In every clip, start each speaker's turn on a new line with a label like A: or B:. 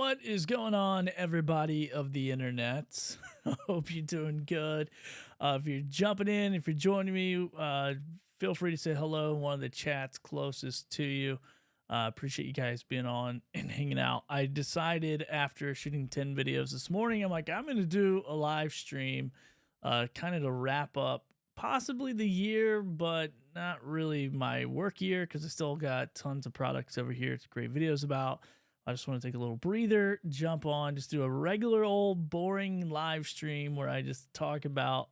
A: What is going on, everybody of the internet? Hope you're doing good. If you're jumping in, if you're joining me, feel free to say hello in one of the chats closest to you. Appreciate you guys being on and hanging out. I decided after shooting 10 videos this morning, I'm like, I'm going to do a live stream kind of to wrap up possibly the year, but not really my work year because I still got tons of products over here to create videos about. I just want to take a little breather, jump on, just do a regular old boring live stream where I just talk about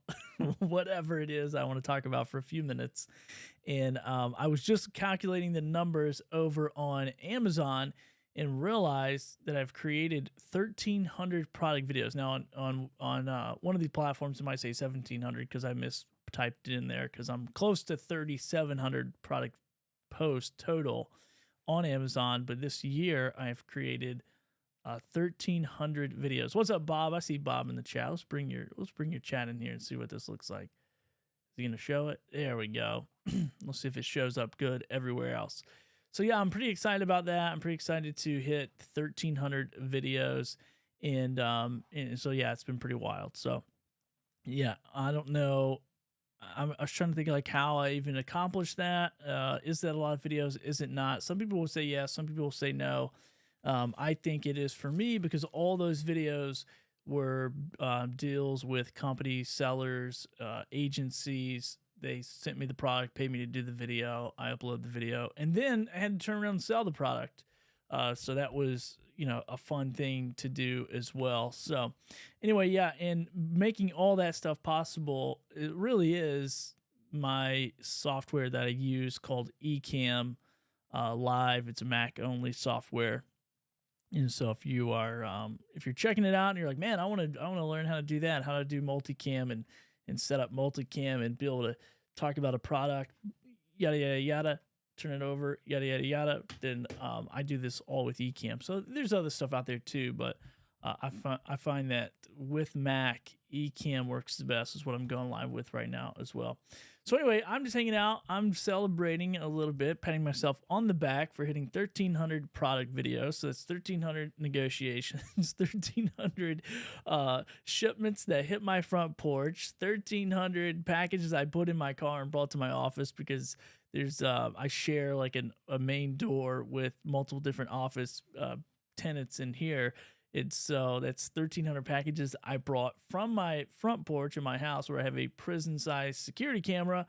A: whatever it is I want to talk about for a few minutes. And I was just calculating the numbers over on Amazon and realized that I've created 1,300 product videos. Now on one of these platforms, it might say 1,700 because I mistyped it in there because I'm close to 3,700 product posts total on Amazon, but this year I've created 1,300 videos. What's up, Bob? I see Bob in the chat. Let's bring your chat in here and see what this looks like. Is he gonna show it? There we go. Let's see if it shows up good everywhere else. So yeah, I'm pretty excited about that. I'm pretty excited to hit 1,300 videos, and so yeah, it's been pretty wild. So yeah, I don't know. I was trying to think like how I even accomplished that. Is that a lot of videos? Is it not? Some people will say yes. Some people will say no. I think it is for me because all those videos were deals with companies, sellers, agencies. They sent me the product, paid me to do the video. I upload the video, and then I had to turn around and sell the product. So that was, a fun thing to do as well. So anyway, yeah, and making all that stuff possible, it really is my software that I use called Ecamm Live. It's a Mac only software. And so if you are if you're checking it out and you're like, man, I want to learn how to do that, how to do multicam and set up multicam and be able to talk about a product, yada yada yada, turn it over, yada yada yada, then I do this all with Ecamm. So there's other stuff out there too, but I find that with Mac, Ecamm works the best, is what I'm going live with right now as well. So anyway, I'm just hanging out. I'm celebrating a little bit, patting myself on the back for hitting 1,300 product videos. So that's 1,300 negotiations, 1,300 shipments that hit my front porch, 1,300 packages I put in my car and brought to my office because there's I share like a main door with multiple different office tenants in here. And so that's 1,300 packages I brought from my front porch in my house where I have a prison-sized security camera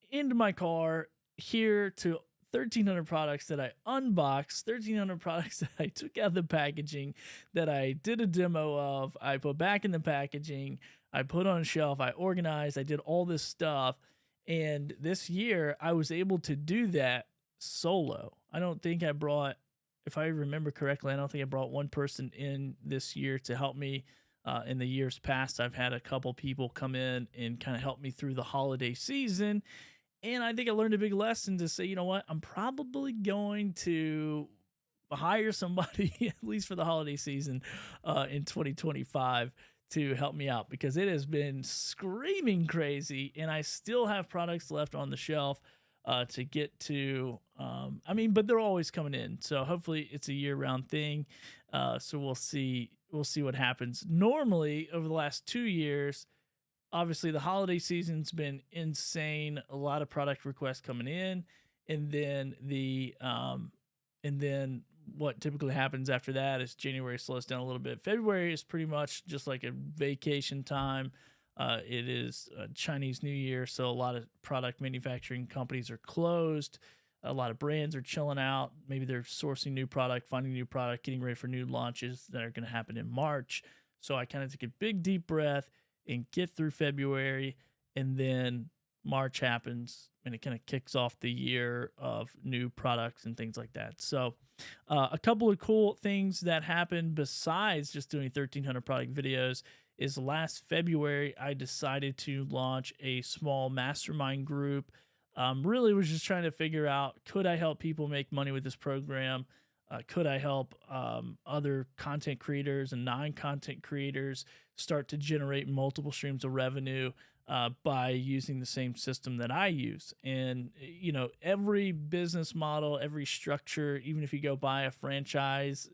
A: into my car here to 1,300 products that I unboxed, 1,300 products that I took out of the packaging, that I did a demo of, I put back in the packaging, I put on a shelf, I organized, I did all this stuff. And this year I was able to do that solo. I don't think I brought, if I remember correctly, I don't think I brought one person in this year to help me. In the years past, I've had a couple people come in and kind of help me through the holiday season. And I think I learned a big lesson to say, you know what, I'm probably going to hire somebody, at least for the holiday season in 2025, to help me out because it has been screaming crazy and I still have products left on the shelf to get to. But they're always coming in. So hopefully it's a year-round thing. So we'll see what happens. Normally over the last 2 years, obviously the holiday season's been insane. A lot of product requests coming in, and then what typically happens after that is January slows down a little bit. February is pretty much just like a vacation time. It is Chinese New Year, so a lot of product manufacturing companies are closed. A lot of brands are chilling out. Maybe they're sourcing new product, finding new product, getting ready for new launches that are going to happen in March. So I kind of take a big deep breath and get through February, and then March happens and it kind of kicks off the year of new products and things like that. So a couple of cool things that happened besides just doing 1,300 product videos is last February, I decided to launch a small mastermind group. Really was just trying to figure out, could I help people make money with this program? Could I help other content creators and non-content creators start to generate multiple streams of revenue by using the same system that I use. And, every business model, every structure, even if you go buy a franchise,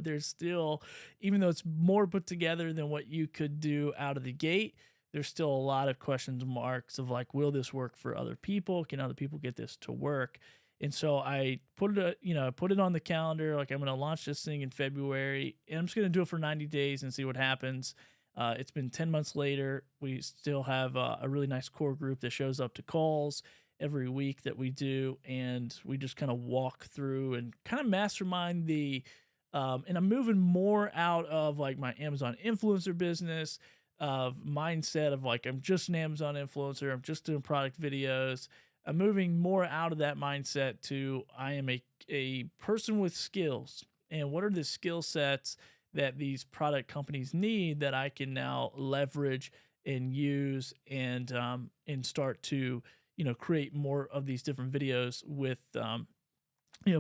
A: there's still, even though it's more put together than what you could do out of the gate, there's still a lot of questions marks of like, will this work for other people? Can other people get this to work? And so I put it on the calendar. Like, I'm going to launch this thing in February, and I'm just going to do it for 90 days and see what happens. It's been 10 months later. We still have a really nice core group that shows up to calls every week that we do. And we just kind of walk through and kind of mastermind and I'm moving more out of like my Amazon influencer business of mindset of like, I'm just an Amazon influencer. I'm just doing product videos. I'm moving more out of that mindset to I am a person with skills. And what are the skill sets that these product companies need that I can now leverage and use and start to create more of these different videos with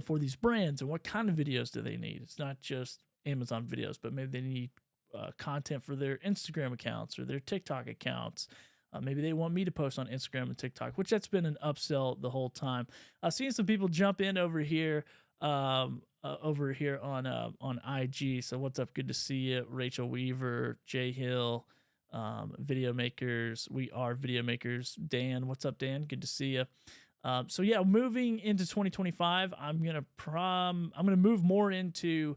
A: for these brands. And what kind of videos do they need? It's not just Amazon videos, but maybe they need content for their Instagram accounts or their TikTok accounts. Maybe they want me to post on Instagram and TikTok, which that's been an upsell the whole time. I've seen some people jump in over here on IG. So what's up? Good to see you, Rachel Weaver, Jay Hill, Video Makers. We are Video Makers. Dan, what's up, Dan? Good to see you. So yeah, moving into 2025, I'm gonna move more into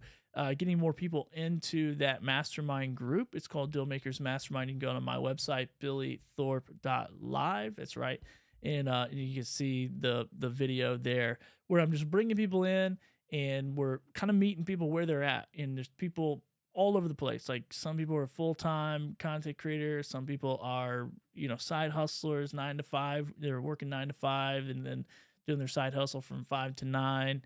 A: getting more people into that mastermind group. It's called Deal Makers Mastermind. You can go to my website, billythorpe.live. That's right. And you can see the video there where I'm just bringing people in and we're kind of meeting people where they're at. And there's people all over the place. Like, some people are full-time content creators. Some people are, side hustlers, 9 to 5. They're working 9 to 5 and then doing their side hustle from 5 to 9.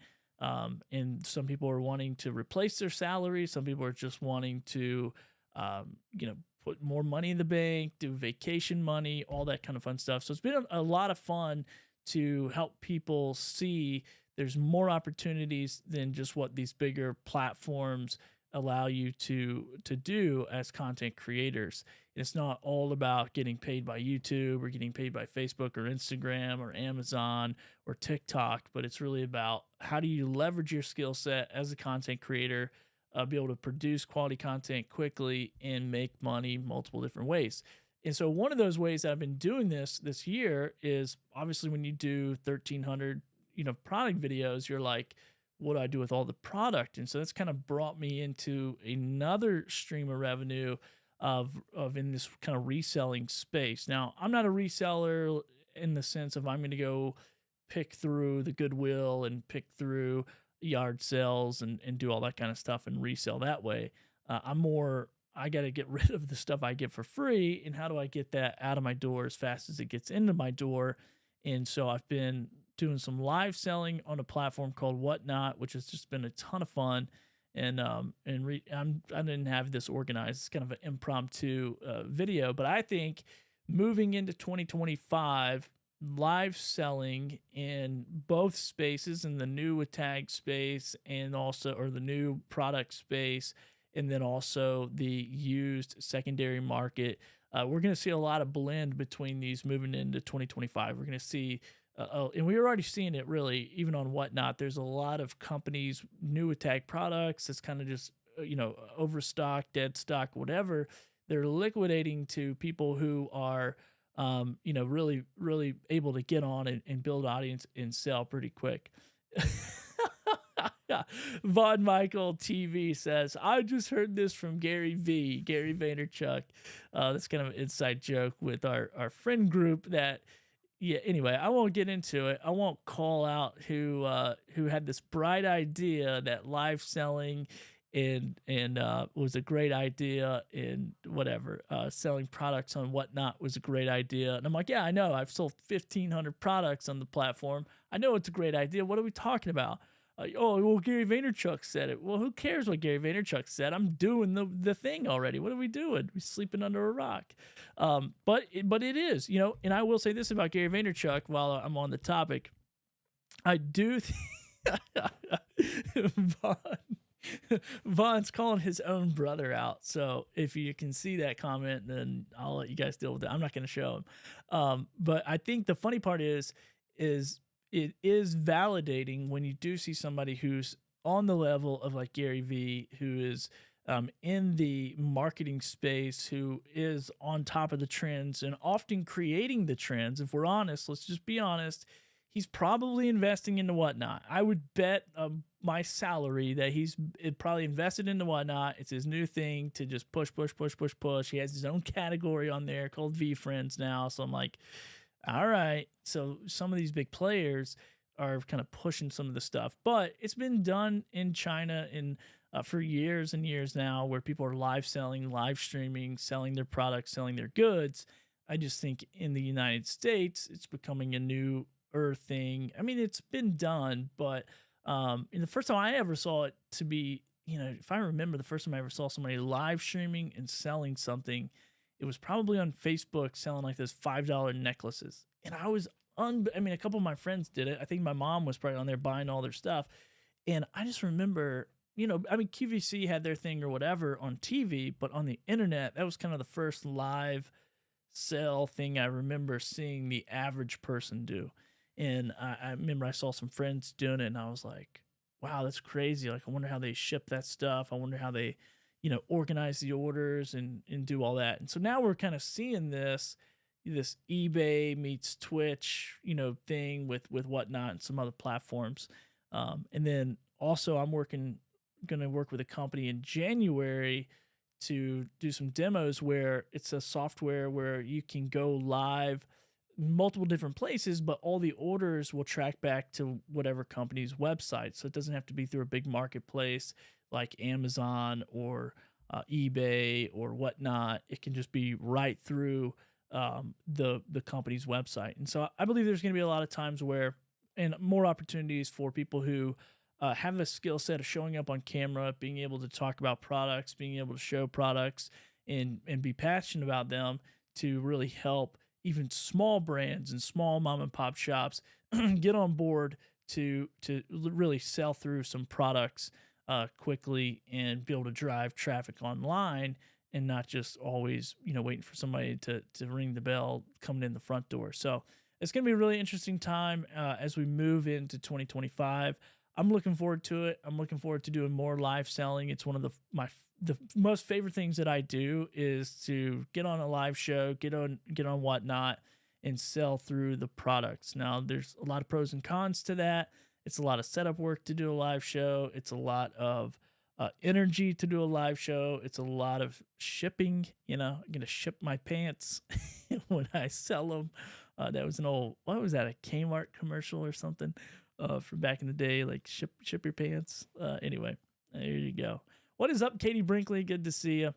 A: And some people are wanting to replace their salary. Some people are just wanting to, put more money in the bank, do vacation money, all that kind of fun stuff. So it's been a lot of fun to help people see there's more opportunities than just what these bigger platforms allow you to do as content creators. It's not all about getting paid by YouTube or getting paid by Facebook or Instagram or Amazon or TikTok, but it's really about how do you leverage your skill set as a content creator, be able to produce quality content quickly and make money multiple different ways. And so one of those ways that I've been doing this year is obviously when you do 1,300, product videos, you're like, what do I do with all the product? And so that's kind of brought me into another stream of revenue of in this kind of reselling space. Now, I'm not a reseller in the sense of I'm going to go pick through the Goodwill and pick through yard sales and do all that kind of stuff and resell that way. I'm more, I got to get rid of the stuff I get for free. And how do I get that out of my door as fast as it gets into my door? And so I've been doing some live selling on a platform called Whatnot, which has just been a ton of fun. And I didn't have this organized. It's kind of an impromptu video, but I think moving into 2025, live selling in both spaces, in the new with tag space and also, or the new product space, and then also the used secondary market. We're going to see a lot of blend between these moving into 2025. We're going to see and we're already seeing it really, even on Whatnot. There's a lot of companies, new with tag products, that's kind of just, overstock, dead stock, whatever. They're liquidating to people who are, really, really able to get on and build audience and sell pretty quick. Von Michael TV says, I just heard this from Gary Vaynerchuk. That's kind of an inside joke with our friend group that, yeah, anyway, I won't get into it. I won't call out who had this bright idea that live selling and was a great idea, and whatever, selling products on Whatnot was a great idea. And I'm like, yeah, I know. I've sold 1,500 products on the platform. I know it's a great idea. What are we talking about? Oh, well, Gary Vaynerchuk said it. Well, who cares what Gary Vaynerchuk said? I'm doing the thing already. What are we doing? We're sleeping under a rock. But it is, and I will say this about Gary Vaynerchuk while I'm on the topic. I do Vaughn, Vaughn's calling his own brother out. So if you can see that comment, then I'll let you guys deal with it. I'm not going to show him. But I think the funny part is it is validating when you do see somebody who's on the level of like Gary Vee, who is in the marketing space, who is on top of the trends and often creating the trends. If we're honest, let's just be honest. He's probably investing into Whatnot. I would bet my salary that he's probably invested into Whatnot. It's his new thing to just push, push, push, push, push. He has his own category on there called VeeFriends now. So I'm like, all right. So some of these big players are kind of pushing some of the stuff, but it's been done in China for years and years now, where people are live selling, live streaming, selling their products, selling their goods. I just think in the United States, it's becoming a new thing. I mean, it's been done, but and the first time I ever saw it to be, if I remember the first time I ever saw somebody live streaming and selling something, it was probably on Facebook selling like those $5 necklaces. And I was I mean, a couple of my friends did it. I think my mom was probably on there buying all their stuff. And I just remember, I mean, QVC had their thing or whatever on TV, but on the internet, that was kind of the first live sell thing I remember seeing the average person do. And I remember I saw some friends doing it, and I was like, wow, that's crazy. Like, I wonder how they ship that stuff. I wonder how they, organize the orders and do all that. And so now we're kind of seeing this eBay meets Twitch, thing with Whatnot and some other platforms. And then also I'm going to work with a company in January to do some demos where it's a software where you can go live multiple different places, but all the orders will track back to whatever company's website. So it doesn't have to be through a big marketplace like Amazon or eBay or Whatnot. It can just be right through the company's website. And so I believe there's going to be a lot of times where, and more opportunities for people who have a skill set of showing up on camera, being able to talk about products, being able to show products, and be passionate about them, to really help even small brands and small mom and pop shops get on board to really sell through some products quickly and be able to drive traffic online, and not just always, waiting for somebody to ring the bell coming in the front door. So it's going to be a really interesting time as we move into 2025. I'm looking forward to it. I'm looking forward to doing more live selling. It's one of the most favorite things that I do, is to get on a live show, get on Whatnot, and sell through the products. Now, there's a lot of pros and cons to that. It's a lot of setup work to do a live show. It's a lot of energy to do a live show. It's a lot of shipping. I'm gonna ship my pants when I sell them. That was an old, what was that, a Kmart commercial or something from back in the day, like ship your pants. Anyway, there you go. What is up, Katie Brinkley? Good to see you.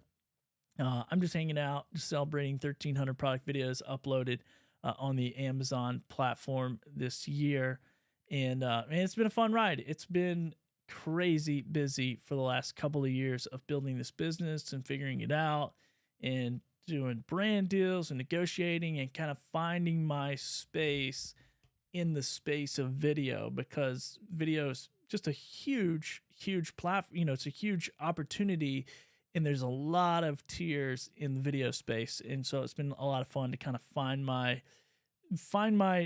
A: I'm just hanging out, just celebrating 1,300 product videos uploaded on the Amazon platform this year. And man, it's been a fun ride. It's been crazy busy for the last couple of years of building this business and figuring it out and doing brand deals and negotiating and kind of finding my space in the space of video, because video is just a huge platform. It's a huge opportunity, and there's a lot of tiers in the video space. And so it's been a lot of fun to kind of find my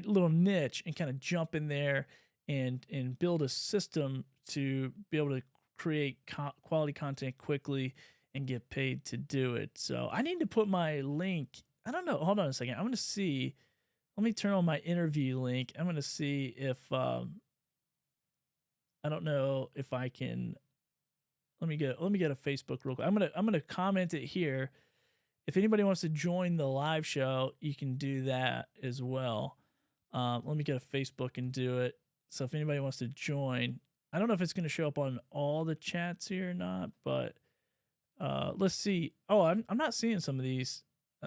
A: little niche and kind of jump in there and build a system to be able to create quality content quickly and get paid to do it. So I need to put my link. I don't know. Hold on a second. I'm going to see. Let me turn on my interview link. I'm going to see if I don't know if I can. Let me get a Facebook real quick. I'm going to comment it here. If anybody wants to join the live show, you can do that as well. Let me get a Facebook and do it. So if anybody wants to join, I don't know if it's going to show up on all the chats here or not, but let's see. Oh, I'm not seeing some of these.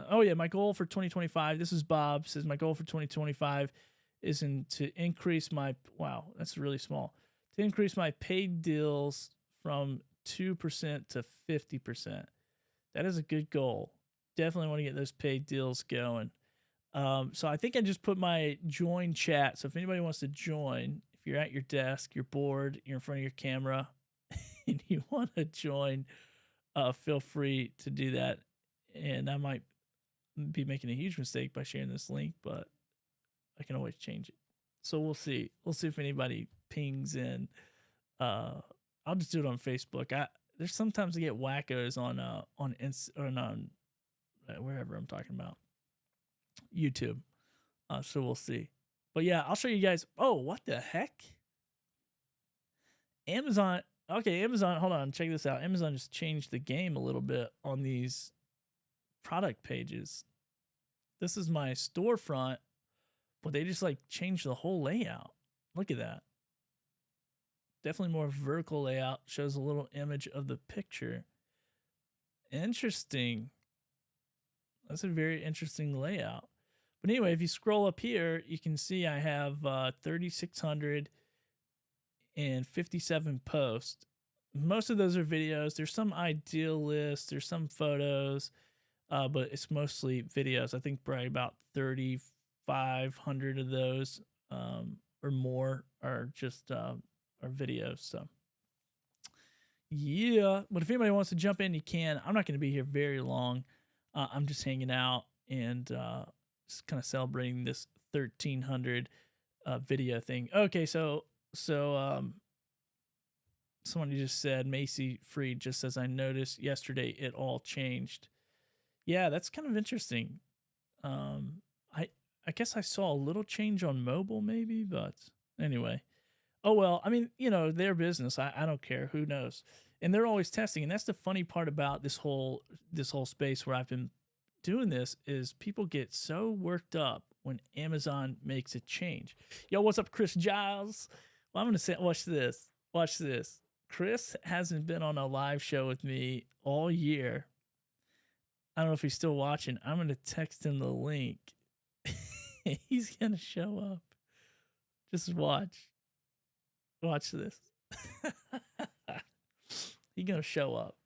A: Oh yeah, my goal for 2025. This is Bob says my goal for 2025 is to increase my, wow, that's really small. To increase my paid deals from 2% to 50%. That is a good goal. Definitely want to get those paid deals going. So I think I just put my join chat. So if anybody wants to join, if you're at your desk, you're bored, you're in front of your camera, and you want to join, feel free to do that. And I might be making a huge mistake by sharing this link, but I can always change it. So we'll see. We'll see if anybody pings in. Uh, I'll just do it on Facebook. There's sometimes I get wackos on wherever I'm talking about YouTube. So we'll see. But yeah, I'll show you guys. Oh, what the heck? Amazon. Okay, Amazon. Hold on, check this out. Amazon just changed the game a little bit on these product pages. This is my storefront, but they just like changed the whole layout. Look at that. Definitely more vertical layout. Shows a little image of the picture. Interesting. That's a very interesting layout. But anyway, if you scroll up here, you can see I have 3,657 posts. Most of those are videos. There's some ideal lists, there's some photos, but it's mostly videos. I think probably about 3,500 of those or more are just are videos. So yeah, but if anybody wants to jump in, you can. I'm not going to be here very long. I'm just hanging out and just kind of celebrating this 1,300 video thing. Okay, so somebody just said Macy Freed just says I noticed yesterday it all changed. Yeah, that's kind of interesting. I guess I saw a little change on mobile maybe, but anyway. Oh well, I mean, their business. I don't care. Who knows? And they're always testing. And that's the funny part about this whole space where I've been doing this is people get so worked up when Amazon makes a change. Yo, what's up, Chris Giles? Well, I'm gonna say, watch this. Watch this. Chris hasn't been on a live show with me all year. I don't know if he's still watching. I'm gonna text him the link. He's gonna show up. Just watch. Watch this. He's gonna show up.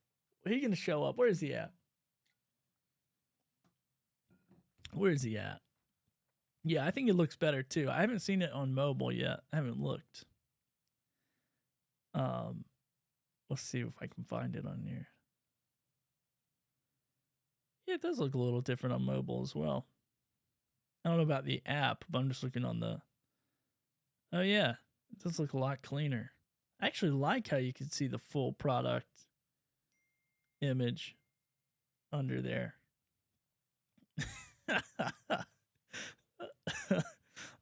A: He's gonna show up. Where is he at? Where is he at? Yeah, I think it looks better too. I haven't seen it on mobile yet. I haven't looked. Let's see if I can find it on here. Yeah, it does look a little different on mobile as well. I don't know about the app, but I'm just looking on the. Oh yeah, it does look a lot cleaner. I actually like how you can see the full product image under there.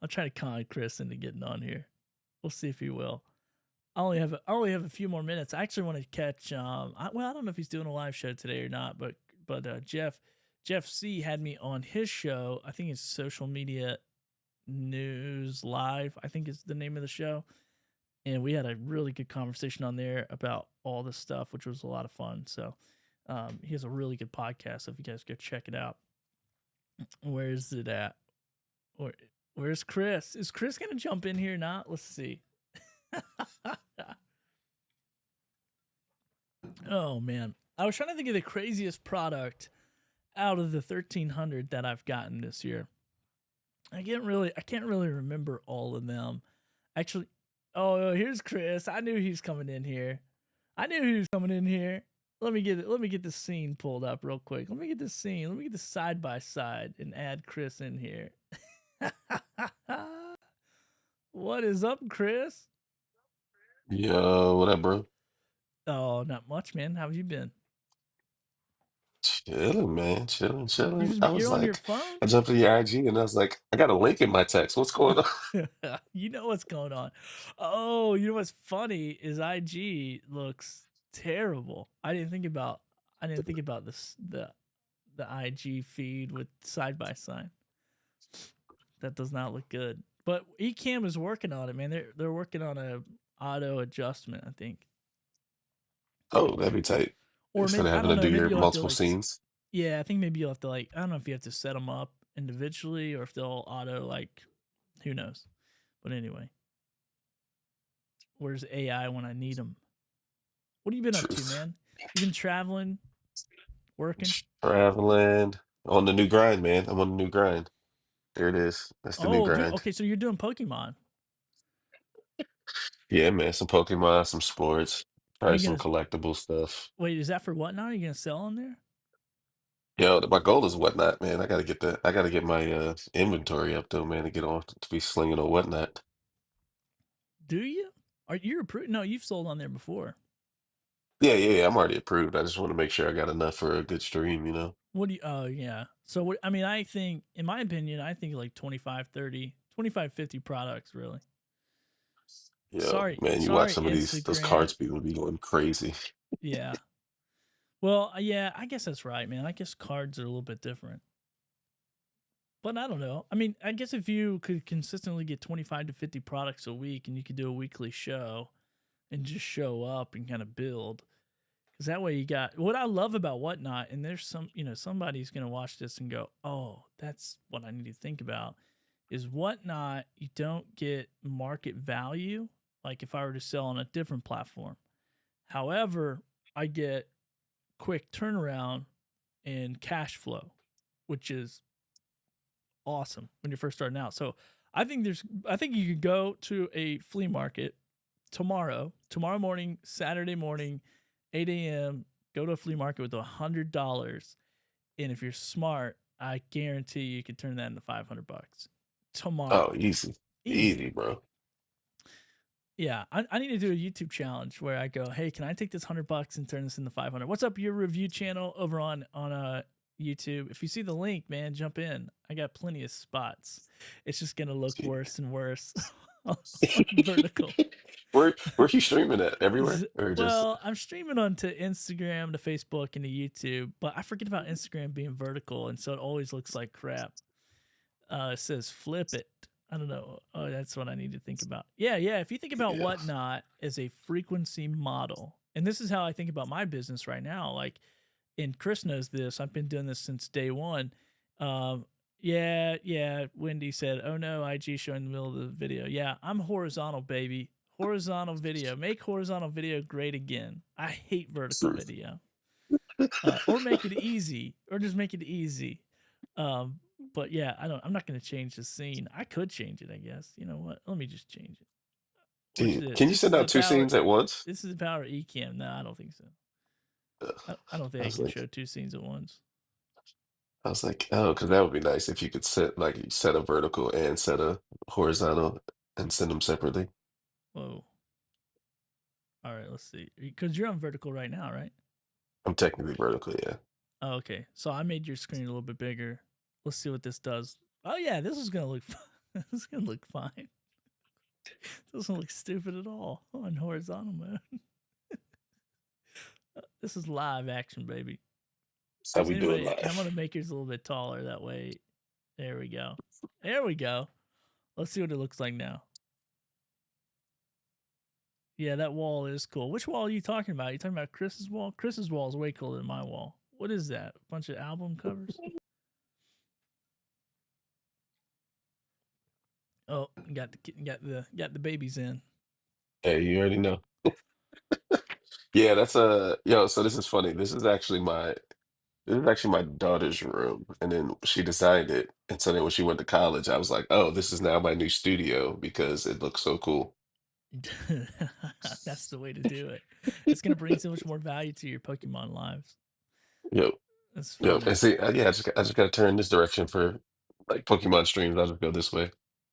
A: I'll try to con Chris into getting on here. We'll see if he will. I only have a few more minutes. I actually want to catch. I don't know if he's doing a live show today or not, but Jeff C had me on his show. I think it's Social Media News Live, I think is the name of the show. And we had a really good conversation on there about all this stuff, which was a lot of fun. So he has a really good podcast. So if you guys go check it out. Where is it at? Where's Chris? Is Chris going to jump in here or not? Let's see. Oh, man. I was trying to think of the craziest product out of the 1,300 that I've gotten this year. I can't really remember all of them. Actually, oh, here's Chris. I knew he was coming in here. Let me get the scene pulled up real quick. Let me get the scene. Let me get the side by side and add Chris in here. What is up, Chris?
B: Yo, what up, bro?
A: Oh, not much, man. How have you been?
B: Chilling, man. Chilling. I was
A: You're on your
B: like,
A: phone?
B: I jumped to your IG and I was like, I got a link in my text. What's going on?
A: You know what's going on. Oh, you know what's funny is IG looks terrible. I didn't think about this the IG feed with side by side. That does not look good. But Ecamm is working on it, man. They're working on a auto adjustment, I think.
B: Oh, that'd be tight.
A: Or
B: Instead
A: maybe
B: of
A: I
B: having
A: don't
B: to
A: know,
B: do
A: maybe
B: your
A: you'll have to
B: multiple
A: like
B: scenes.
A: yeah, I think maybe you'll have to like I don't know if you have to set them up individually or if they'll auto like who knows. But anyway, where's AI when I need them? What have you been up to,
B: Truth.
A: man? You been traveling, working?
B: Traveling on the new grind, man. I'm on the new grind. There it is. That's the new
A: Oh, dude.
B: grind.
A: Okay, so you're doing Pokemon.
B: Yeah, man. Some Pokemon, some sports.
A: Are
B: Probably
A: you
B: some
A: gonna
B: collectible stuff.
A: wait? Is that for Whatnot? Are you gonna sell on there?
B: Yo, my goal is Whatnot, man. I gotta get my inventory up though, man, to get on to be slinging on Whatnot.
A: Do you? Are you approved? No, you've sold on there before.
B: Yeah. I'm already approved. I just want to make sure I got enough for a good stream, you know?
A: What do you? Oh yeah. So what? I mean, I think, in my opinion, I think like 25, 30, 25, 50 products. Really.
B: Yo,
A: Sorry,
B: man, you watch
A: sorry,
B: some of those
A: Instagram.
B: cards people be going crazy.
A: Yeah. Well, yeah, I guess that's right, man. I guess cards are a little bit different. But I don't know. I mean, I guess if you could consistently get 25 to 50 products a week and you could do a weekly show and just show up and kind of build, because that way you got what I love about Whatnot. And there's some, somebody's going to watch this and go, oh, that's what I need to think about is Whatnot. You don't get market value like if I were to sell on a different platform. However, I get quick turnaround and cash flow, which is awesome when you're first starting out. So I think you could go to a flea market tomorrow morning, Saturday morning, 8 a.m. Go to a flea market with $100, and if you're smart, I guarantee you could turn that into $500
B: Oh,
A: tomorrow.
B: easy.
A: Easy.
B: Easy, bro.
A: Yeah, I need to do a YouTube challenge where I go, hey, can I take this $100 and turn this into 500? What's up, your review channel over on YouTube? If you see the link, man, jump in. I got plenty of spots. It's just gonna look
B: See.
A: worse and worse on vertical.
B: Where you streaming at? Everywhere? Or just
A: Well, I'm streaming onto Instagram, to Facebook, and to YouTube, but I forget about Instagram being vertical, and so it always looks like crap. It says flip it. I don't know. Oh, that's what I need to think about. Yeah, yeah. If you think about
B: yeah.
A: Whatnot as a frequency model, and this is how I think about my business right now. Like, and Chris knows this. I've been doing this since day one. Um, yeah. Wendy said, "Oh no, IG showing the middle of the video." Yeah, I'm horizontal, baby. Horizontal video. Make horizontal video great again. I hate vertical
B: Truth.
A: video. Or make it easy, or just make it easy. Um, but yeah, I'm not gonna change the scene. I could change it, I guess. You know what? Let me just change it. Watch
B: Dude,
A: this.
B: can you
A: This is
B: send
A: the
B: out two
A: power.
B: scenes at once?
A: This is the power of Ecamm. No, I don't think so.
B: Ugh.
A: I don't think
B: I
A: I
B: was
A: can show
B: like,
A: two scenes at once.
B: oh, because that would be nice if you could set a vertical and set a horizontal and send them separately.
A: Whoa. All right, let's see. Because you're on vertical right now, right?
B: I'm technically vertical, yeah.
A: Oh, okay. So I made your screen a little bit bigger. Let's see what this does. Oh yeah, this is gonna look. This is gonna look fine. Doesn't look stupid at all on horizontal mode. This is live action, baby.
B: That's how
A: Does
B: we do it
A: anybody? I'm
B: live.
A: gonna make yours a little bit taller. That way, there we go. There we go. Let's see what it looks like now. Yeah, that wall is cool. Which wall are you talking about? Are you talking about Chris's wall? Chris's wall is way cooler than my wall. What is that? A bunch of album covers? Oh, got the babies in.
B: Hey, you already know. Yeah, that's a yo, so this is funny. This is actually my daughter's room, and then she designed it. And so then when she went to college, I was like, "Oh, this is now my new studio because it looks so cool."
A: That's the way to do it. It's gonna bring so much more value to your Pokemon lives.
B: Yep,
A: That's
B: yep. And
A: funny.
B: see, yeah, I just gotta turn this direction for like Pokemon streams. I'll just go this way,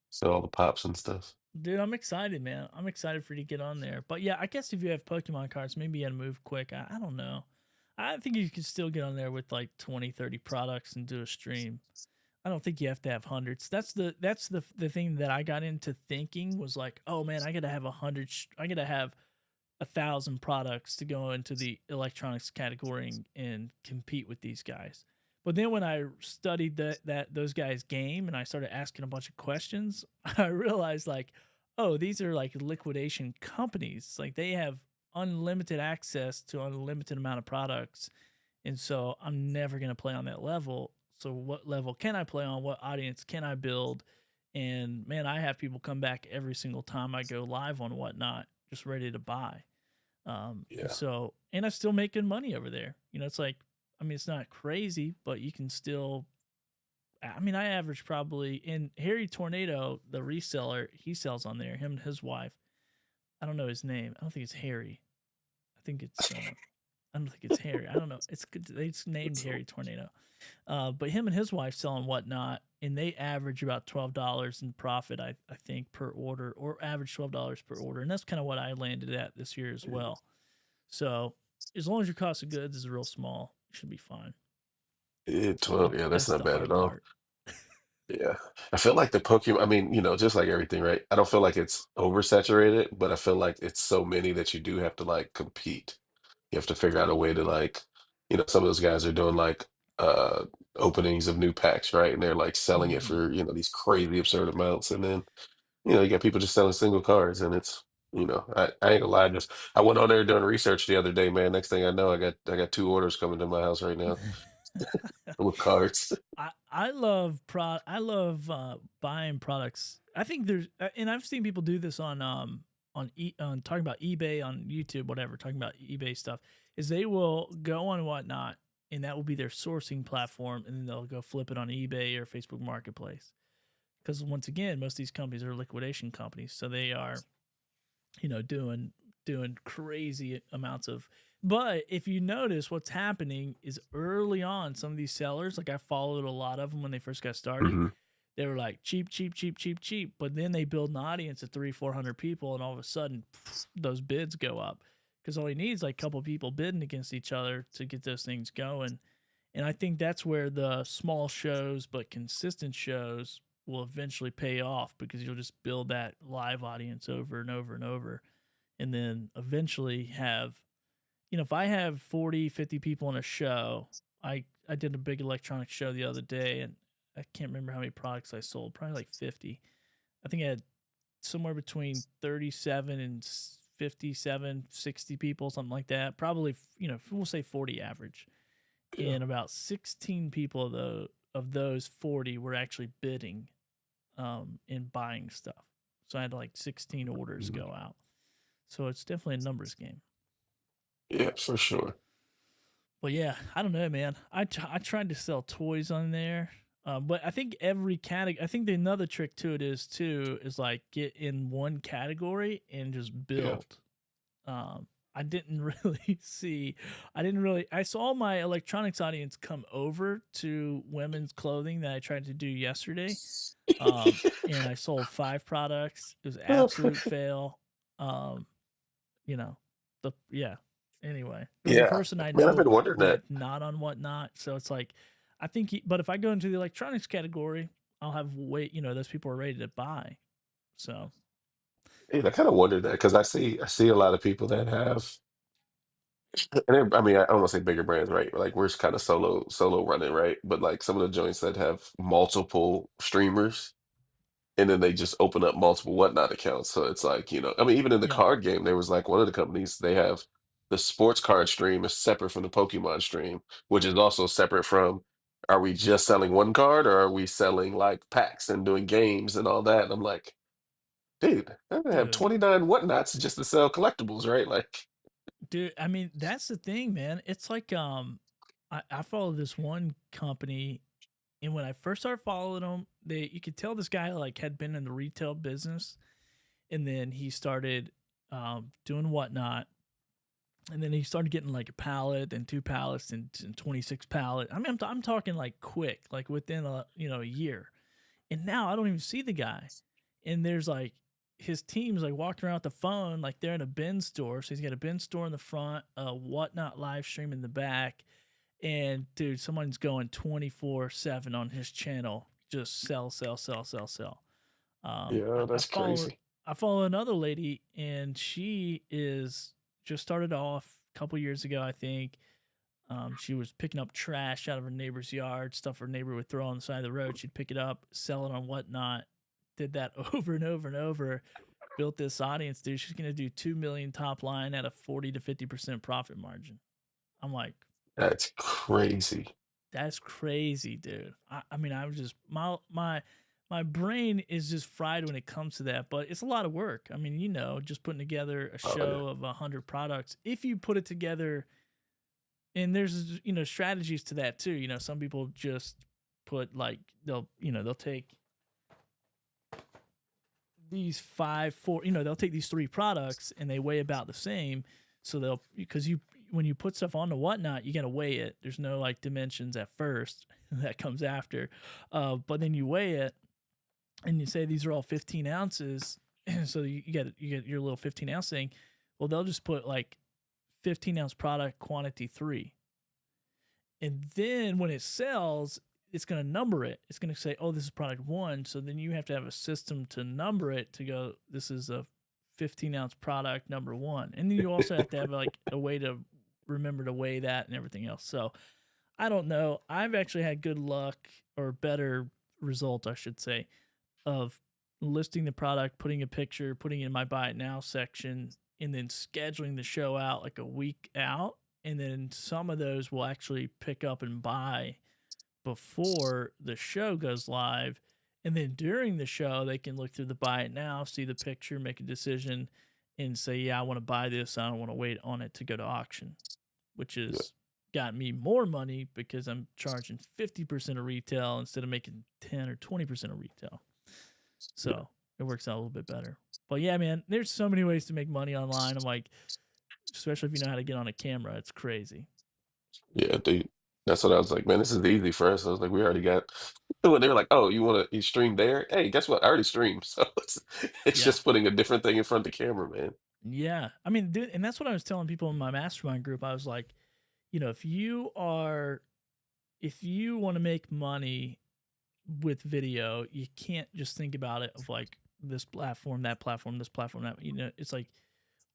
B: so all the pops and stuff.
A: Dude, I'm excited, man. I'm excited for you to get on there. But yeah, I guess if you have Pokemon cards, maybe you gotta move quick. I don't know. I think you could still get on there with like 20, 30 products and do a stream. I don't think you have to have hundreds. That's the thing that I got into thinking was like, oh man, I gotta have 100. I gotta have 1,000 products to go into the electronics category and compete with these guys. But then when I studied that those guys' game and I started asking a bunch of questions, I realized like, oh, these are like liquidation companies. Like they have unlimited access to unlimited amount of products. And so I'm never going to play on that level. So what level can I play on? What audience can I build? And man, I have people come back every single time I go live on Whatnot, just ready to buy.
B: Yeah,
A: And I still make good money over there. It's like, I mean, it's not crazy, but you can still. I mean, I average probably in Harry Tornado, the reseller, he sells on there. Him and his wife. I don't know his name. I don't think it's Harry. I think it's I don't think it's Harry. I don't know. It's good. It's named
B: It's,
A: Harry Tornado. But him and his wife selling Whatnot, and they average about $12 in profit, I think, per order, or average $12 per order, and that's kind of what I landed at this year as well. So as long as your cost of goods is real small, you should be fine.
B: 12, yeah, that's
A: That's
B: not
A: the
B: bad at
A: hard
B: all.
A: part.
B: Yeah. I feel like the Pokemon, I mean, just like everything, right? I don't feel like it's oversaturated, but I feel like it's so many that you do have to like compete. You have to figure out a way to like, some of those guys are doing like uh openings of new packs, right? And they're like selling it
A: Hmm.
B: for, these crazy absurd amounts. And then, you got people just selling single cards and it's, I ain't gonna lie, just I went on there doing research the other day, man. Next thing I know, I got two orders coming to my house right now with cards.
A: I love buying products. I think there's and I've seen people do this on talking about eBay on YouTube, whatever, talking about eBay stuff, is they will go on Whatnot and that will be their sourcing platform, and then they'll go flip it on eBay or Facebook Marketplace. Because once again, most of these companies are liquidation companies, so they are, doing crazy amounts of. But if you notice, what's happening is early on, some of these sellers, like I followed a lot of them when they first got started,
B: Hmm.
A: they were like cheap, cheap, cheap, cheap, cheap. But then they build an audience of 300, 400 people, and all of a sudden, those bids go up because all he needs like a couple people bidding against each other to get those things going. And I think that's where the small shows but consistent shows will eventually pay off because you'll just build that live audience over and over and over. And then eventually have, if I have 40, 50 people in a show, I did a big electronic show the other day and I can't remember how many products I sold, probably like 50. I think I had somewhere between 37 and 57, 60 people, something like that. Probably, we'll say 40 average,
B: Yeah.
A: and about 16 people of those 40 were actually bidding and buying stuff. So I had like 16 orders
B: Mhm.
A: go out. So it's definitely a numbers game.
B: Yeah, for sure.
A: But yeah, I don't know, man. I tried to sell toys on there, but I think every category. I think another trick to it is like get in one category and just
B: Yeah.
A: build. I didn't really see. I didn't really. I saw my electronics audience come over to women's clothing that I tried to do yesterday, and I sold 5 products. It was an absolute fail. Um, you know, yeah. Anyway, there was a
B: Yeah.
A: person I
B: Man, I've
A: know
B: been wondering that.
A: that's not on Whatnot, so it's like, I think. But if I go into the electronics category, I'll have those people are ready to buy. So
B: And I kind of wondered that because I see a lot of people that have, I mean, I don't want to say bigger brands, right? Like we're kind of solo running, right? But like some of the joints that have multiple streamers, and then they just open up multiple whatnot accounts. So it's like, I mean, even in the
A: yeah,
B: card game, there was like one of the companies, they have the sports card stream is separate from the Pokemon stream, which is also separate from, are we just selling one card or are we selling like packs and doing games and all that? And I'm like, dude, I'm gonna have
A: dude.
B: 29 whatnots just to sell collectibles, right? Like,
A: Dude, I mean, that's the thing, man. It's like I follow this one company, and when I first started following them, you could tell this guy like had been in the retail business, and then he started doing Whatnot, and then he started getting like a pallet, then 2 pallets, and 26 pallet. I mean, I'm talking like quick, like within a year. And now I don't even see the guy. And there's like his team's like walking around with the phone, like they're in a bin store. So he's got a bin store in the front, a Whatnot live stream in the back. And dude, someone's going 24/7 on his channel. Just sell, sell, sell, sell, sell.
B: yeah,
A: I
B: that's
A: follow
B: crazy.
A: I follow another lady, and she is just started off a couple years ago, I think. She was picking up trash out of her neighbor's yard, stuff her neighbor would throw on the side of the road. She'd pick it up, sell it on Whatnot. Did that over and over and over. Built this audience, dude. She's gonna do 2 million top line at a 40 to 50% profit margin. I'm like,
B: That's crazy.
A: that's crazy, dude. I mean, I was just my brain is just fried when it comes to that, but it's a lot of work. I mean, just putting together a
B: Oh yeah.
A: show of 100 products. If you put it together, and there's strategies to that too. Some people just put like they'll take these 5 4 they'll take these 3 products and they weigh about the same, So they'll, because you, when you put stuff on the Whatnot, you got to weigh it. There's no like dimensions at first. That comes after. But then you weigh it and you say these are all 15 ounces. So you get your little 15-ounce thing. Well, they'll just put like 15-ounce product quantity 3. And then when it sells, it's going to number it. It's going to say, oh, this is product 1. So then you have to have a system to number it to go, this is a 15-ounce product number 1. And then you also have to have like a way to remember to weigh that and everything else. So I don't know. I've actually had good luck, or better result, I should say, of listing the product, putting a picture, putting it in my buy it now section, and then scheduling the show out like a week out. And then some of those will actually pick up and buy before the show goes live. And then during the show, they can look through the buy it now, see the picture, make a decision, and say, yeah, I want to buy this. I don't want to wait on it to go to auction, which
B: Yeah,
A: is got me more money because I'm charging 50% of retail instead of making 10 or 20% of retail.
B: yeah,
A: So it works out a little bit better. But yeah, man, there's so many ways to make money online. I'm like, especially if you know how to get on a camera, it's crazy.
B: yeah, dude. That's what I was like, man, this is easy for us. I was like, we already got when they were like, oh, you stream there? Hey, guess what? I already streamed. So it's
A: Yeah.
B: just putting a different thing in front of the camera, man.
A: Yeah. I mean, dude, and that's what I was telling people in my mastermind group. I was like, if you want to make money with video, you can't just think about it of like this platform, that platform, this platform, that, it's like,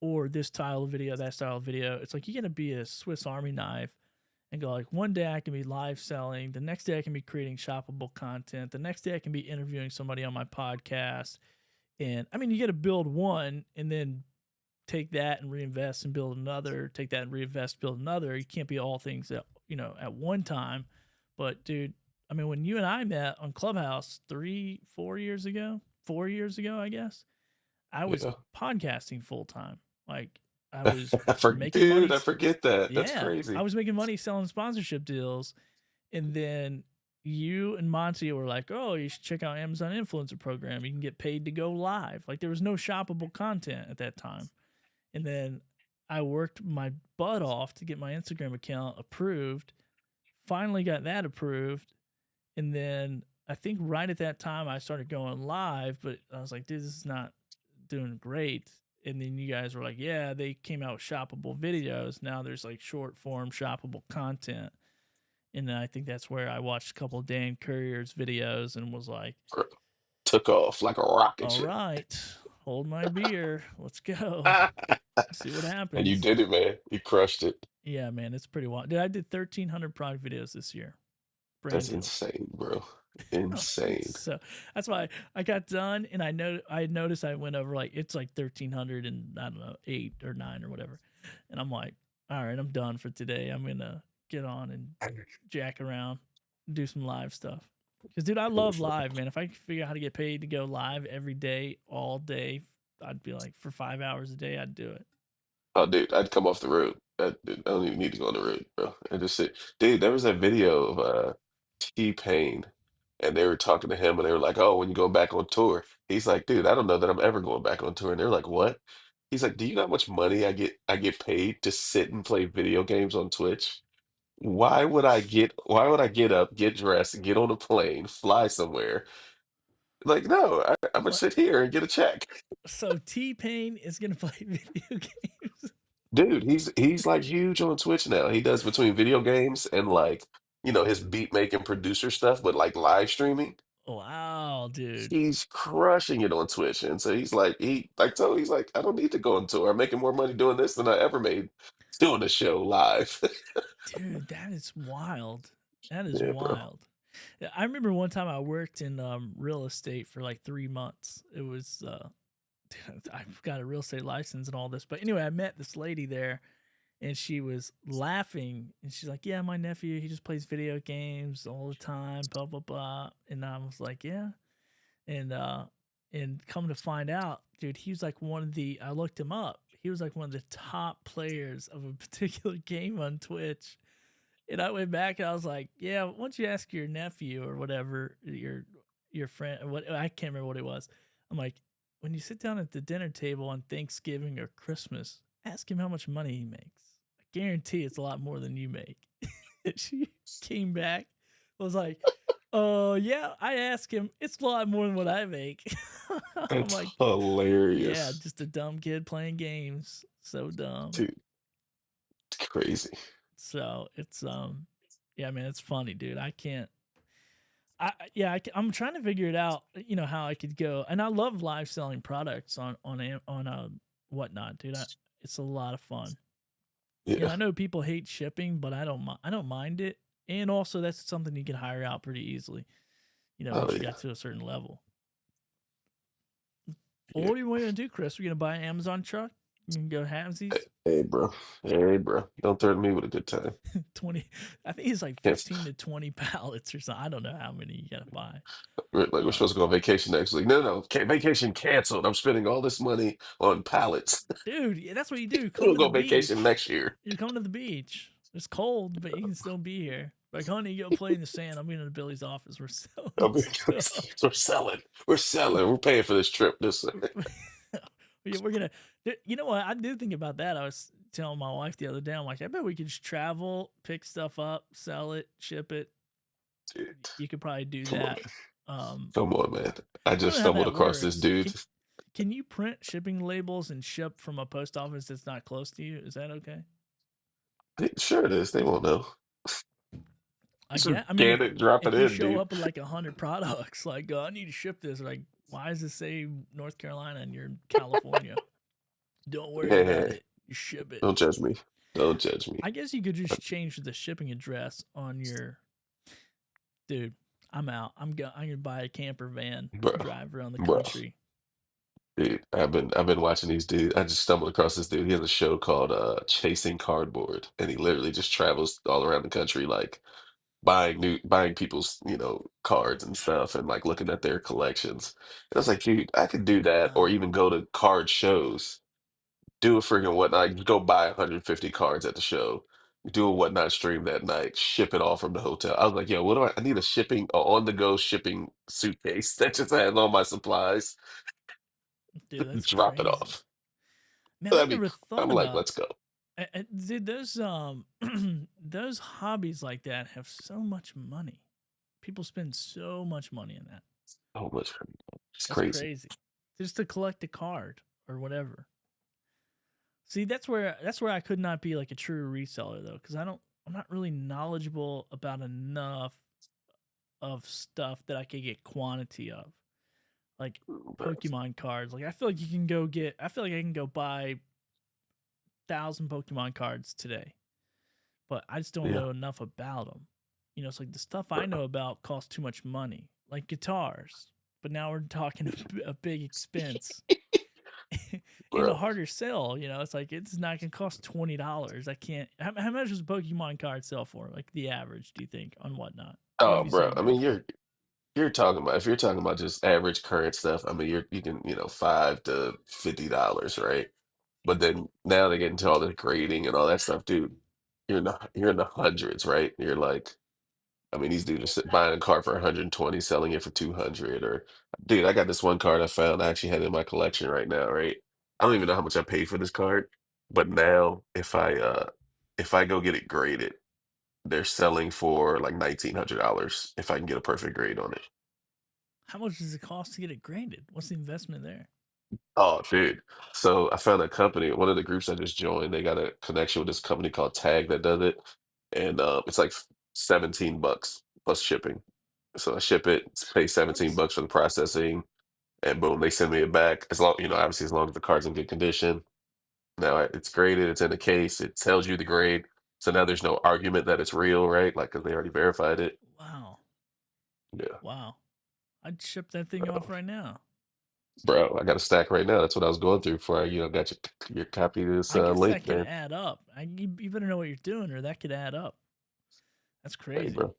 A: or this style of video, that style of video. It's like you got to be a Swiss Army knife and go like, one day I can be live selling, the next day I can be creating shoppable content, the next day I can be interviewing somebody on my podcast. And I mean, you got to build one and then take that and reinvest and build another, take that and reinvest, build another. You can't be all things at one time. But dude, I mean, when you and I met on Clubhouse 4 years ago, 4 years ago, I guess, I was
B: Yeah.
A: podcasting full time. Like I was making
B: Dude,
A: money.
B: I forget that. That's
A: Yeah, I
B: crazy.
A: was making money selling sponsorship deals. And then you and Monty were like, oh, you should check out Amazon Influencer Program. You can get paid to go live. Like there was no shoppable content at that time. And then I worked my butt off to get my Instagram account approved. Finally got that approved. And then I think right at that time I started going live, but I was like, dude, this is not doing great. And then you guys were like, yeah, they came out with shoppable videos. Now there's like short form shoppable content. And then I think that's where I watched a couple of Dan Courier's videos and was like,
B: Bro, took off like a rocket
A: all
B: ship.
A: right, hold my beer. Let's go. See what
B: And you
A: happens.
B: did it, man. You crushed it.
A: Yeah, man, it's pretty wild. Dude, I did 1,300 product videos this year. Brand
B: That's
A: new.
B: insane, bro.
A: It's
B: Insane.
A: so that's why I got done, and I noticed I went over like it's like 1,300 and I don't know 8 or 9 or whatever, and I'm like, all right, I'm done for today. I'm gonna get on and jack around, do some live stuff. Because dude, I love live, man. If I could figure out how to get paid to go live every day, all day, I'd be like for 5 hours a day, I'd do it.
B: Oh, dude, I'd come off the road. Dude, I don't even need to go on the road, bro. I just sit. Dude, there was that video of T-Pain, and they were talking to him, and they were like, "Oh, when you go back on tour," he's like, "Dude, I don't know that I'm ever going back on tour." And they're like, "What?" He's like, "Do you know how much money I get paid to sit and play video games on Twitch? Why would I get up, get dressed, get on a plane, fly somewhere? Like, no, I'm gonna
A: What?
B: sit here and get a check."
A: So T Pain is gonna play video games?
B: Dude, he's like huge on Twitch now. He does between video games and like, his beat making producer stuff, but like live streaming,
A: Wow, dude.
B: he's crushing it on Twitch. And so he's like, I don't need to go on tour. I'm making more money doing this than I ever made doing the show live.
A: Dude, that is wild. That is
B: Yeah, bro.
A: wild. Yeah, I remember one time I worked in real estate for like 3 months. It was I've got a real estate license and all this, but anyway, I met this lady there, and she was laughing, and she's like, "Yeah, my nephew, he just plays video games all the time, blah blah blah." And I was like, "Yeah," and come to find out, dude, he was like one of the. I looked him up. He was like one of the top players of a particular game on Twitch. And I went back and I was like, yeah, why don't you ask your nephew or whatever, your friend, or what, I can't remember what it was. I'm like, when you sit down at the dinner table on Thanksgiving or Christmas, Ask him how much money he makes. I guarantee it's a lot more than you make. She came back, was like, yeah, I asked him. It's a lot more than what I make. I'm
B: That's
A: like, yeah,
B: hilarious,
A: just a dumb kid playing games. So dumb.
B: dude. It's crazy.
A: So it's yeah, man, it's funny, dude. I can't. Yeah, I'm trying to figure it out. You know how I could go, and I love live selling products on whatnot, dude. It's a lot of fun. You know,
B: Yeah.
A: I know people hate shipping, but I don't mind it. And also, that's something you can hire out pretty easily. You know,
B: Oh
A: once you
B: yeah.
A: got to a certain level. Well,
B: Yeah.
A: what are you going to do, Chris? We're gonna buy an Amazon truck. You can go halvesies.
B: Hey, bro. Hey, bro. Don't threaten me with a good time.
A: 20. I think it's like
B: Yes.
A: 15 to 20 pallets or something. I don't know how many you gotta buy.
B: We're
A: Um,
B: supposed to go on vacation next week. No, no, vacation canceled. I'm spending all this money on pallets.
A: dude, yeah, that's what you do. Come
B: We'll
A: to
B: go
A: the
B: on vacation
A: beach.
B: next year.
A: You come to the beach. It's cold, but you can still be here. Like, honey, go play in the sand. I'm in Billy's office. We're
B: I
A: selling
B: mean,
A: stuff.
B: we're selling. We're selling. We're paying for this trip. This.
A: We're gonna. You know what? I did think about that. I was telling my wife the other day. I'm like, I bet we could just travel, pick stuff up, sell it, ship it.
B: Dude,
A: You could probably do
B: come on,
A: that.
B: man.
A: Um,
B: Come on, man. I
A: I don't
B: just
A: know how
B: stumbled
A: that
B: across this
A: works.
B: dude.
A: Can you print shipping labels and ship from a post office that's not close to you? Is that okay?
B: Sure it is. They won't know.
A: I
B: Just
A: get. I mean,
B: scan it, drop it
A: if you
B: in,
A: show
B: dude.
A: up with like 100 products, like I need to ship this, like why does it say North Carolina and you're in California? Don't worry about
B: Hey,
A: it. You ship it.
B: don't judge me. Don't judge me,
A: I guess you could just change the shipping address on your dude. I'm out. I'm gonna buy a camper van,
B: bro.
A: drive around the
B: Bro.
A: country.
B: Dude, I've been watching these dudes. I just stumbled across this dude. He has a show called Chasing Cardboard, and he literally just travels all around the country, like buying people's, cards and stuff and like looking at their collections. And I was like, dude, I could do that, or
A: Wow,
B: even go to card shows, do a freaking whatnot, like, go buy 150 cards at the show, do a whatnot stream that night, ship it all from the hotel. I was like, yo, what do I need a shipping, on the go shipping suitcase that just has all my supplies,
A: dude, that's
B: drop it
A: crazy.
B: off.
A: Man, I
B: That'd be
A: never
B: cool.
A: thought
B: I'm like,
A: about.
B: let's go.
A: Dude, those those hobbies like that have so much money. People spend so much money in that.
B: So much. It's
A: That's
B: crazy.
A: crazy. Just to collect a card or whatever. See, that's where I could not be like a true reseller though, because I'm not really knowledgeable about enough of stuff that I could get quantity of. Like
B: But
A: Pokemon cards. Like I feel like you can go get I feel like I can go buy 1,000 Pokemon cards today, but I just don't
B: yeah,
A: know enough about them. You know, it's like the stuff I
B: bro,
A: know about costs too much money, like guitars. But now we're talking a big expense and a
B: bro.
A: harder sell. You know, it's like it's not gonna cost $20. I can't. How much does a Pokemon card sell for? Like the average, do you think on whatnot? What have
B: Oh,
A: you
B: bro.
A: seen
B: I mean,
A: roughly?
B: you're talking about, if you're talking about just average current stuff, I mean, you can, $5 to $50, right? But then now they get into all the grading and all that stuff, dude. You're in the hundreds, right? You're like, I mean, these dudes are buying a card for 120, selling it for 200. Or, dude, I got this one card I found. I actually had it in my collection right now, right? I don't even know how much I paid for this card, but now if I go get it graded, they're selling for like $1,900 if I can get a perfect grade on it.
A: How much does it cost to get it graded? What's the investment there?
B: Oh, dude. So I found a company, one of the groups I just joined, they got a connection with this company called Tag that does it. And it's like $17 plus shipping. So I ship it, pay 17
A: What?
B: bucks for the processing, and boom, they send me it back. As long, obviously as long as the card's in good condition. Now it's graded, it's in a case, it tells you the grade. So now there's no argument that it's real, right? Like, because they already verified it.
A: Wow,
B: Yeah.
A: wow. I'd ship that thing off right now.
B: Bro, I got a stack right now. That's what I was going through before I, got your copy of this
A: I guess
B: link,
A: that could
B: man.
A: add up. You better know what you're doing, or that could add up. That's
B: Hey,
A: crazy.
B: bro.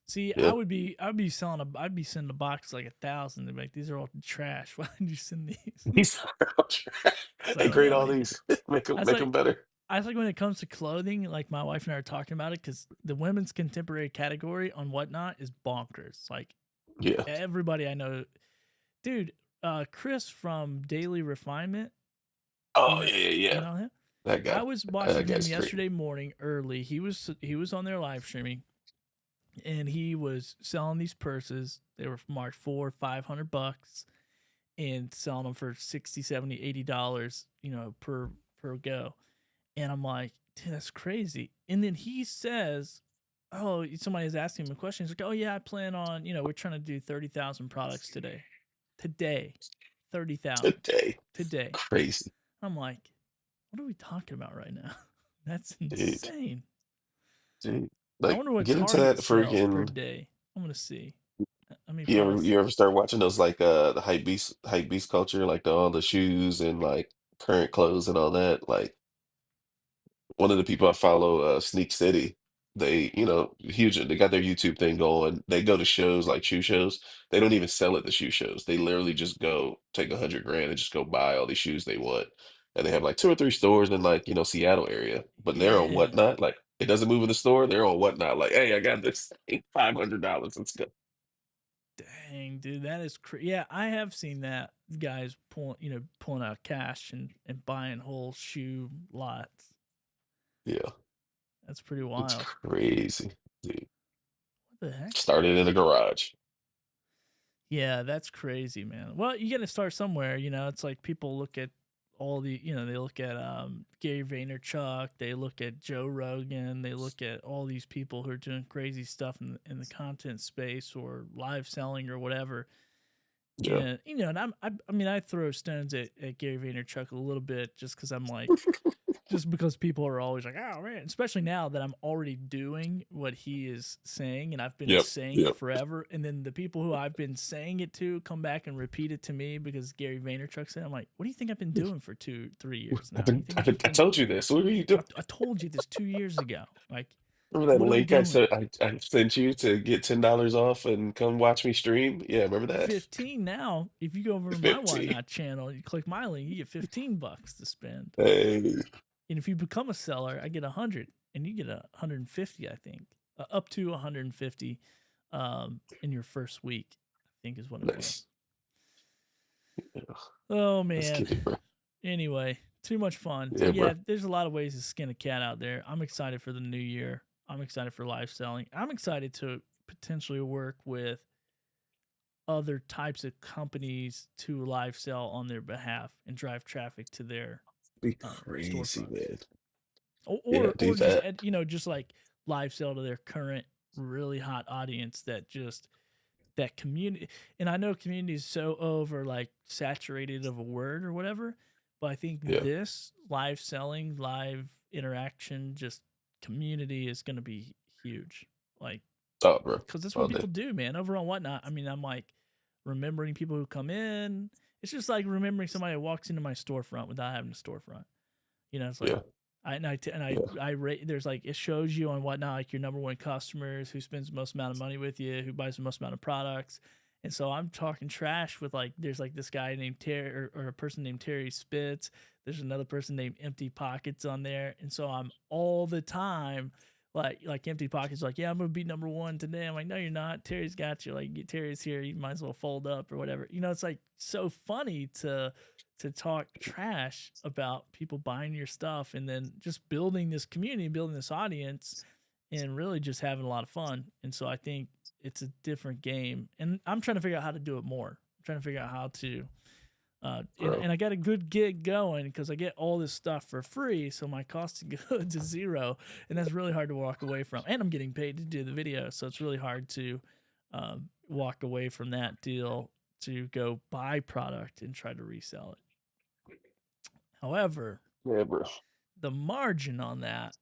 A: See,
B: Yeah.
A: I'd be selling I'd be sending a box like 1,000. They'd be like, these are all trash. Why did you send these?
B: These
A: It's like,
B: Hey,
A: oh
B: grade
A: no,
B: all these. Make them
A: that's
B: make them
A: like
B: better.
A: I was like when it comes to clothing, like my wife and I are talking about it because the women's contemporary category on whatnot is bonkers. Like
B: Yeah.
A: everybody I know, dude, Chris from Daily Refinement,
B: Oh,
A: You know,
B: yeah, yeah,
A: you
B: yeah.
A: know him.
B: That
A: I
B: guy.
A: was
B: That
A: watching him
B: guy's great.
A: yesterday morning early. He was on there live streaming, and he was selling these purses. They were marked for $500 and selling them for 60, 70, $80, per go. And I'm like, dude, that's crazy. And then he says, oh, somebody is asking him a question. He's like, oh yeah, I plan on, we're trying to do 30,000 products today, 30,000
B: Today.
A: today.
B: Crazy.
A: I'm like, what are we talking about right now? That's
B: Dude.
A: insane.
B: Dude.
A: I
B: Like,
A: wonder what
B: get into that
A: Target sells per
B: freaking
A: day. I'm gonna see. I mean,
B: you
A: probably.
B: ever you ever start watching those like the hype beast culture, like all the shoes and like current clothes and all that? Like one of the people I follow, Sneak City, they, huge, they got their YouTube thing going. They go to shows like shoe shows. They don't even sell at the shoe shows. They literally just go take 100 grand and just go buy all these shoes they want. And they have like two or three stores in like, Seattle area. But they're on
A: Yeah.
B: Whatnot. Like it doesn't move in the store. They're on Whatnot. Like, hey, I got this thing, $500. Let's go.
A: Dang, dude, that is crazy. Yeah, I have seen that guys pulling out cash and buying whole shoe lots.
B: Yeah,
A: That's pretty
B: it's
A: wild.
B: crazy, dude.
A: What the heck?
B: Started in a garage.
A: Yeah, that's crazy, man. Well, you got to start somewhere. It's like people look at they look at Gary Vaynerchuk, they look at Joe Rogan, they look at all these people who are doing crazy stuff in the content space or live selling or whatever.
B: Yeah.
A: And and I mean, I throw stones at Gary Vaynerchuk a little bit just because I'm like, just because people are always like, oh man, especially now that I'm already doing what he is saying and I've been
B: Yep.
A: saying it
B: Yep.
A: forever. And then the people who I've been saying it to come back and repeat it to me because Gary Vaynerchuk said, I'm like, what do you think I've been doing for 2-3 years now? You think I've just
B: I
A: been,
B: told you this. What are you doing?
A: I told you this 2 years ago. Like,
B: Remember that
A: what are we
B: link I
A: doing?
B: said I sent you to get $10 off and come watch me stream? Yeah, remember that?
A: 15 now. If you go over to my
B: 15.
A: Whatnot channel, you click my link, you get $15 to spend.
B: Hey,
A: And if you become a seller, I get 100, and you get 150, I think, up to 150 in your first week. I think is what it
B: nice.
A: was.
B: Yeah,
A: Oh
B: let's
A: man.
B: get it, bro.
A: Anyway, too much fun.
B: Yeah,
A: But
B: bro.
A: yeah, there's a lot of ways to skin a cat out there. I'm excited for the new year. I'm excited for live selling. I'm excited to potentially work with other types of companies to live sell on their behalf and drive traffic to their
B: Be crazy,
A: storefronts.
B: man.
A: or
B: Yeah,
A: or,
B: do
A: or just
B: that.
A: just like live sell to their current really hot audience that just that community. And I know community is so over like saturated of a word or whatever, but I think
B: Yeah.
A: this live selling, live interaction, just community is going to be huge. Like,
B: Oh, bro.
A: because that's what
B: All day.
A: people do, man. Over on Whatnot, I mean, I'm like remembering people who come in. It's just like remembering somebody who walks into my storefront without having a storefront. It's like
B: Yeah. Yeah.
A: there's like it shows you on Whatnot like your number one customers, who spends the most amount of money with you, who buys the most amount of products. And so I'm talking trash with like there's like this guy named Terry, or a person named Terry Spitz. There's another person named Empty Pockets on there, and so I'm all the time like Empty Pockets like, yeah, I'm gonna be number one today. I'm like, no, you're not. Terry's got you. Like, Terry's here. You might as well fold up or whatever. It's like so funny to talk trash about people buying your stuff and then just building this community, building this audience, and really just having a lot of fun. And so I think it's a different game. And I'm trying to figure out how to do it more. I'm trying to figure out how to
B: Bro.
A: and I got a good gig going because I get all this stuff for free, so my cost of goods is zero, and that's really hard to walk away from. And I'm getting paid to do the video, so it's really hard to walk away from that deal to go buy product and try to resell it. However,
B: Yeah, bro.
A: the margin on that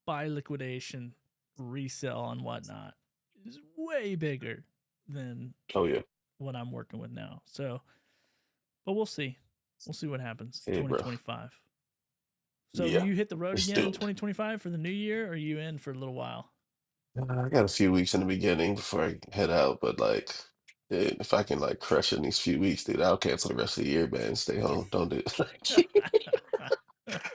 A: buy liquidation, resell, and whatnot is way bigger than
B: Oh, yeah.
A: what I'm working with now. So, but we'll see. We'll see what happens in
B: Yeah, bro.
A: 2025. So
B: Yeah.
A: you hit the road
B: Let's
A: again
B: do
A: in
B: it.
A: 2025 for the new year, or are you in for a little while?
B: I got a few weeks in the beginning before I head out, but like, dude, if I can like crush it in these few weeks, dude, I'll cancel the rest of the year, man. Stay home. Don't do it.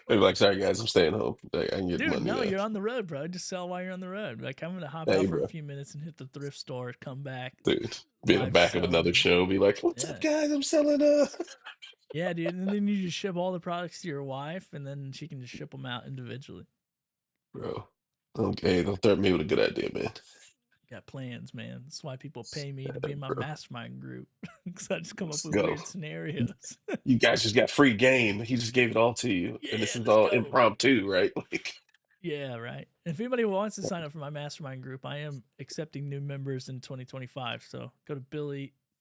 B: Maybe like, sorry guys, I'm staying home. Like, I can get
A: Dude,
B: money
A: no,
B: now.
A: you're on the road, bro. Just sell while you're on the road. Like, I'm gonna hop
B: Hey,
A: out for a
B: bro,
A: few minutes and hit the thrift store, come back,
B: dude, be in the
A: live
B: back of
A: sell,
B: another
A: and
B: show, be like, "What's up,
A: yeah,
B: guys? I'm selling."
A: Yeah, dude. And then you just ship all the products to your wife, and then she can just ship them out individually.
B: bro. Okay, don't threaten me with a good idea, man.
A: Got plans, man. That's why people pay me to be
B: Yeah,
A: in my
B: bro.
A: mastermind group because I just come up
B: Let's
A: with
B: go.
A: weird scenarios.
B: You guys just got free game. He just gave it all to you, and this
A: Yeah,
B: is
A: let's
B: all
A: go.
B: impromptu, right? Like,
A: Yeah, right. If anybody wants to sign up for my mastermind group, I am accepting new members in 2025. So go to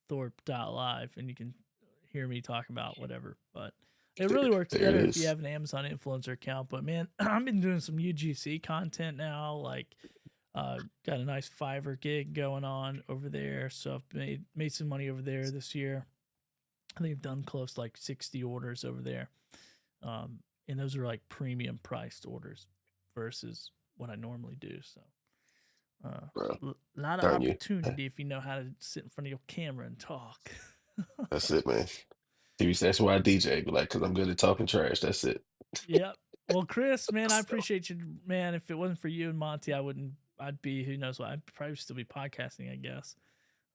A: billythorpe.live and you can hear me talk about whatever. But it really works
B: there it
A: better if you
B: is.
A: have an Amazon influencer account. But man, I've been doing some UGC content now. Like, got a nice Fiverr gig going on over there. So I've made some money over there this year. I think I've done close to like 60 orders over there. Um, and those are like premium priced orders versus what I normally do. So,
B: Bro,
A: a lot of
B: darn you.
A: opportunity if you know how to sit in front of your camera and talk.
B: That's it, man. That's why I DJ, like, because I'm good at talking trash. That's it.
A: Yep. Well, Chris, man, I
B: So,
A: appreciate you, man. If it wasn't for you and Monty, I wouldn't. I'd be who knows what. I'd probably still be podcasting, I guess,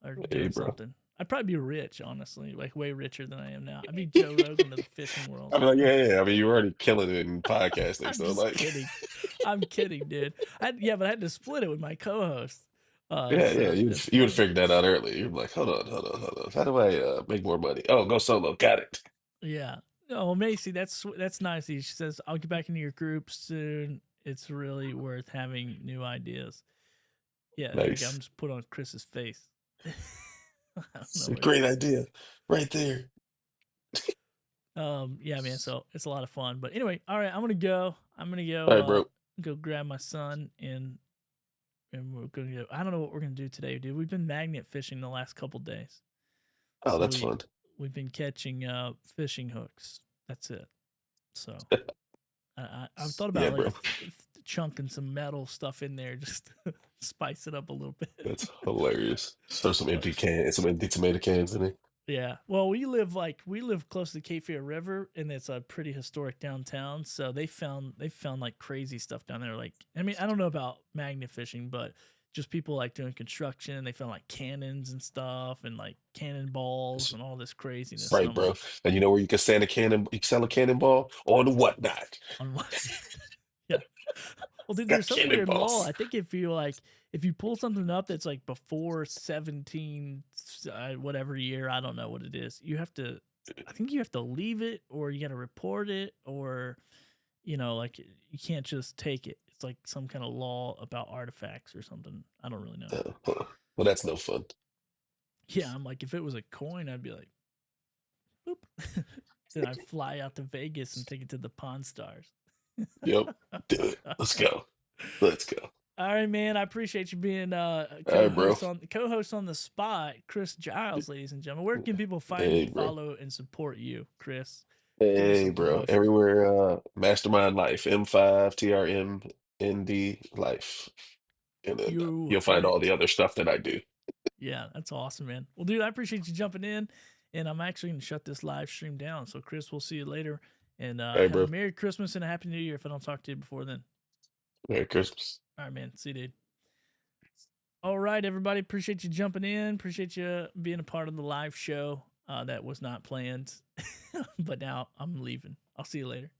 A: or
B: hey,
A: doing
B: bro.
A: something. I'd probably be rich, honestly, like way richer than I am now. I'd be Joe Rogan of the fishing world.
B: I'm like, yeah, yeah. I mean, you're already killing it in podcasting,
A: I'm
B: so
A: just
B: like,
A: kidding. I'm kidding, dude. Yeah, but I had to split it with my co-host.
B: yeah, yeah.
A: So
B: You
A: that's
B: you would have
A: funny.
B: figured that out earlier. You're like, hold on. How do I make more money? Oh, go solo. Got it.
A: Yeah. Oh, Macy, that's nice. She says, "I'll get back into your group soon. It's really worth having new ideas." Yeah, there you go. I'm
B: Nice.
A: just put on Chris's face. I don't
B: It's
A: know
B: a
A: where.
B: great idea, right there.
A: Yeah, man. So it's a lot of fun. But anyway, all right, I'm gonna go. I'm gonna
B: All
A: go.
B: right, bro.
A: Go grab my son and we're gonna go. I don't know what we're gonna do today, dude. We've been magnet fishing the last couple days.
B: Oh,
A: So
B: that's fun.
A: we've been catching fishing hooks. That's it. So I've thought
B: Yeah,
A: about like
B: bro.
A: chunking some metal stuff in there just to spice it up a little bit.
B: That's hilarious. Throw some
A: But
B: some empty tomato cans in there.
A: yeah, well, we live close to the Cape Fear River, and it's a pretty historic downtown. So they found like crazy stuff down there. Like, I mean, I don't know about magnet fishing, but just people like doing construction. They found like cannons and stuff, and like cannonballs and all this craziness. And
B: Right,
A: I'm
B: bro.
A: like,
B: And you know where you can stand a cannon? You can sell a cannonball on whatnot.
A: on what? Yeah. Well, dude,
B: Got
A: there's some weird law.
B: cannonballs.
A: I think if you pull something up that's like before 17 whatever year, I don't know what it is. I think you have to leave it or you got to report it or like you can't just take it. It's like some kind of law about artifacts or something. I don't really know.
B: Well, that's no fun.
A: Yeah, I'm like if it was a coin, I'd be like, boop. Then I'd fly out to Vegas and take it to the Pawn Stars.
B: Yep. Do it. Let's go. Let's go.
A: All right, man. I appreciate you being
B: All right, bro.
A: co-host on the spot, Chris Giles, ladies and gentlemen. Where can people find
B: Hey,
A: you,
B: bro.
A: follow, and support you, Chris? Give us
B: Hey,
A: some
B: bro.
A: promotion.
B: Everywhere, Mastermind Life, M5, TRMND Life. And then
A: You
B: you'll find
A: heard
B: all the
A: it.
B: other stuff that I do.
A: Yeah, that's awesome, man. Well, dude, I appreciate you jumping in, and I'm actually gonna shut this live stream down. So, Chris, we'll see you later, and
B: Hey,
A: have a
B: bro.
A: Merry Christmas and a Happy New Year if I don't talk to you before then.
B: Merry Christmas.
A: All right, man. See you, dude. All right, everybody. Appreciate you jumping in. Appreciate you being a part of the live show. That was not planned, but now I'm leaving. I'll see you later.